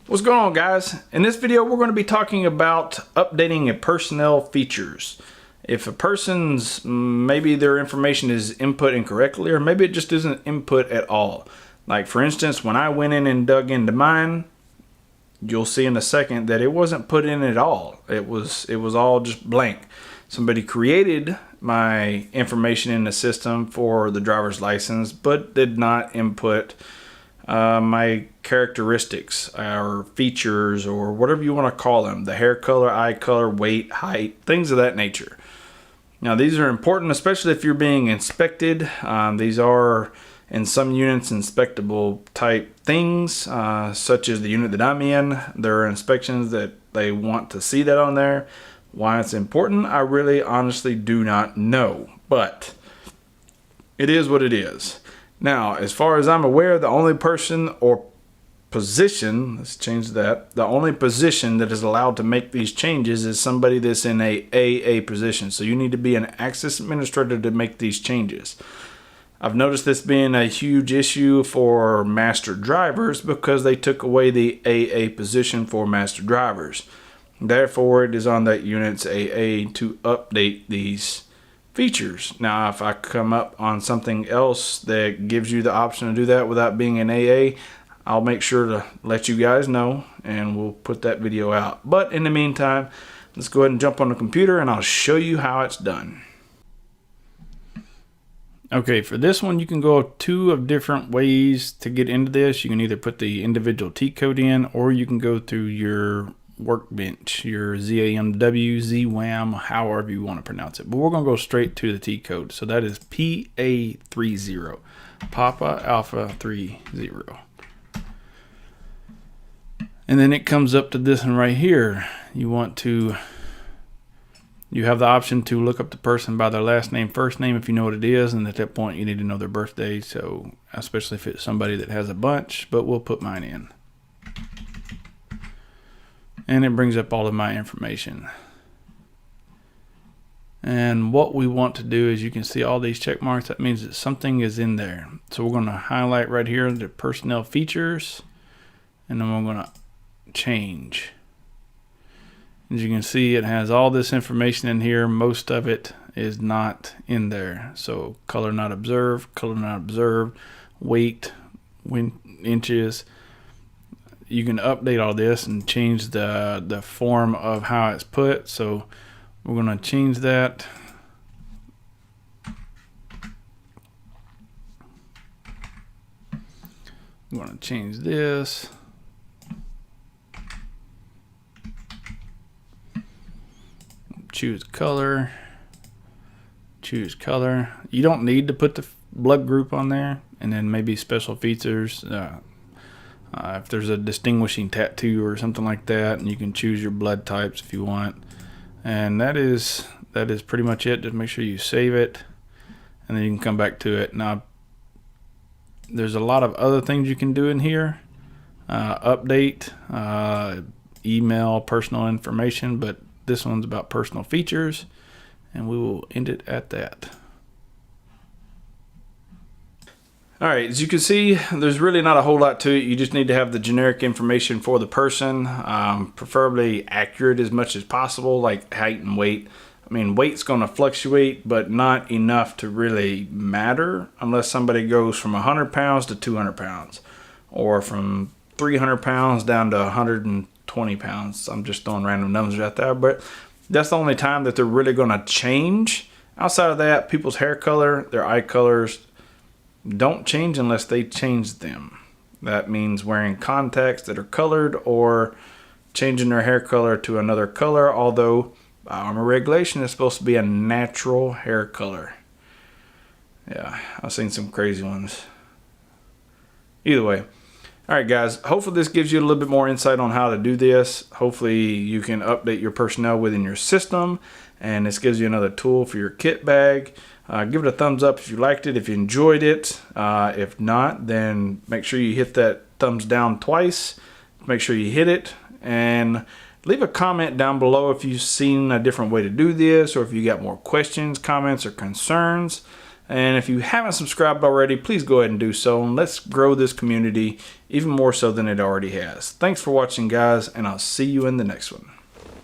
What's going on, guys? In this video we're going to be talking about updating a personnel features. If a person's maybe their information is input incorrectly, or maybe it just isn't input at all. Like for instance, when I went in and dug into mine, you'll see in a second that it wasn't put in at all. It was all just blank. Somebody created my information in the system for the driver's license, but did not input my characteristics or features or whatever you want to call them, the hair color, eye color, weight, height, things of that nature. Now these are important, especially if you're being inspected. These are in some units inspectable type things, such as the unit that I'm in. There are inspections that they want to see that on there. Why it's important, I really honestly do not know, but it is what it is. Now, as far as I'm aware, the only person or position, let's change that, the only position that is allowed to make these changes is somebody that's in a AA position. So you need to be an access administrator to make these changes. I've noticed this being a huge issue for master drivers because they took away the AA position for master drivers. Therefore, it is on that unit's AA to update these features. Now, if I come up on something else that gives you the option to do that without being an AA, I'll make sure to let you guys know and we'll put that video out. But in the meantime, let's go ahead and jump on the computer and I'll show you how it's done. Okay, for this one, you can go two of different ways to get into this. You can either put the individual T code in, or you can go through your workbench, your ZAMW, ZWAM, however you want to pronounce it. But we're going to go straight to the T code. So that is PA30, Papa Alpha 30. And then it comes up to this one right here. You have the option to look up the person by their last name, first name, if you know what it is. And at that point, you need to know their birthday. So especially if it's somebody that has a bunch, but we'll put mine in. And it brings up all of my information. And what we want to do is, you can see all these check marks. That means that something is in there. So we're going to highlight right here the personnel features, and then we're going to change. As you can see, it has all this information in here. Most of it is not in there. So color not observed, weight, inches. You can update all this and change the form of how it's put. So we're going to change that. I'm going to change this. Choose color. Choose color. You don't need to put the blood group on there, and then maybe special features. If there's a distinguishing tattoo or something like that, and you can choose your blood types if you want. And that is pretty much it. Just make sure you save it, and then you can come back to it. Now, there's a lot of other things you can do in here. Update, email, personal information, but this one's about personal features, and we will end it at that. All right, as you can see, there's really not a whole lot to it. You just need to have the generic information for the person, preferably accurate as much as possible, like height and weight. I mean, weight's going to fluctuate, but not enough to really matter unless somebody goes from 100 pounds to 200 pounds, or from 300 pounds down to 120 pounds. I'm just throwing random numbers out there, but that's the only time that they're really going to change. Outside of that, people's hair color, their eye colors, don't change unless they change them. That means wearing contacts that are colored or changing their hair color to another color, although by Army regulation it's supposed to be a natural hair color. Yeah, I've seen some crazy ones. Either way. Alright guys, hopefully this gives you a little bit more insight on how to do this. Hopefully you can update your personnel within your system, and this gives you another tool for your kit bag. Give it a thumbs up if you liked it, if you enjoyed it. If not, then make sure you hit that thumbs down twice. Make sure you hit it, and leave a comment down below if you've seen a different way to do this, or if you got more questions, comments, or concerns. And if you haven't subscribed already, please go ahead and do so. And let's grow this community even more so than it already has. Thanks for watching, guys, and I'll see you in the next one.